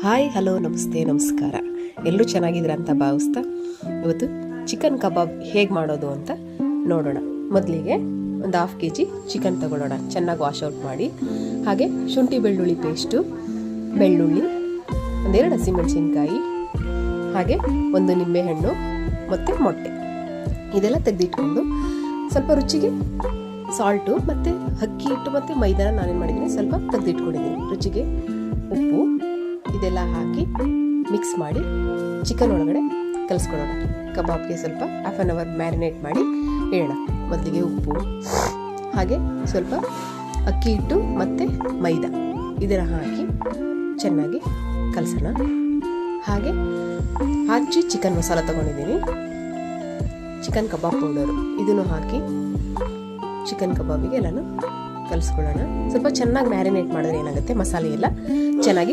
Hi hello ನಮಸ್ತೆ ನಮಸ್ಕಾರ. ಎಲ್ಲರೂ ಚೆನ್ನಾಗಿದ್ದೀರಾ ಅಂತ ಭಾವಿಸ್ತಾ ಇವತ್ತು ಚಿಕನ್ ಕಬಾಬ್ ಹೇಗೆ ಮಾಡೋದು ಅಂತ ನೋಡೋಣ. ಮೊದಲಿಗೆ ಒಂದು 1/2 kg ಚಿಕನ್ ತಗೊಳ್ಳೋಣ. ಚೆನ್ನಾಗಿ ವಾಶ್ ಔಟ್ ಮಾಡಿ. ಹಾಗೆ ಶುಂಠಿ ಬೆಳ್ಳುಳ್ಳಿ ಪೇಸ್ಟು, ಬೆಳ್ಳುಳ್ಳಿ, 1-2 ಹಸಿಮೆಣಸಿನ್ಕಾಯಿ, ಹಾಗೆ 1 ನಿಂಬೆಹಣ್ಣು ಮತ್ತು ಮೊಟ್ಟೆ ಇದೆಲ್ಲ ತೆಗೆದಿಟ್ಕೊಂಡು ಸ್ವಲ್ಪ ರುಚಿಗೆ ಸಾಲ್ಟು ಮತ್ತು ಅಕ್ಕಿ ಹಿಟ್ಟು ಮತ್ತು ಮೈದಾನ ನಾನೇನು ಮಾಡಿದ್ದೀನಿ ಸ್ವಲ್ಪ ತೆಗೆದಿಟ್ಕೊಂಡಿದ್ದೀನಿ. ರುಚಿಗೆ ಉಪ್ಪು ಇದೆಲ್ಲ ಹಾಕಿ ಮಿಕ್ಸ್ ಮಾಡಿ ಚಿಕನ್ ಒಳಗಡೆ ಕಲಿಸ್ಕೊಳ್ಳೋಣ. ಕಬಾಬ್ಗೆ ಸ್ವಲ್ಪ 1/2 hour ಮ್ಯಾರಿನೇಟ್ ಮಾಡಿ ಇಡೋಣ. ಮೊದಲಿಗೆ ಉಪ್ಪು, ಹಾಗೆ ಸ್ವಲ್ಪ ಅಕ್ಕಿ ಹಿಟ್ಟು ಮತ್ತು ಮೈದಾ ಇದನ್ನು ಹಾಕಿ ಚೆನ್ನಾಗಿ ಕಲಸೋಣ. ಹಾಗೆ ಹಚ್ಚಿ ಚಿಕನ್ ಮಸಾಲ ತೊಗೊಂಡಿದ್ದೀನಿ, ಚಿಕನ್ ಕಬಾಬ್ ಪೌಡರು ಇದನ್ನು ಹಾಕಿ ಚಿಕನ್ ಕಬಾಬಿಗೆ ಎಲ್ಲನೂ ಕಲಿಸ್ಕೊಳ್ಳೋಣ. ಸ್ವಲ್ಪ ಚೆನ್ನಾಗಿ ಮ್ಯಾರಿನೇಟ್ ಮಾಡಿದ್ರೆ ಏನಾಗುತ್ತೆ, ಮಸಾಲೆ ಎಲ್ಲ ಚೆನ್ನಾಗಿ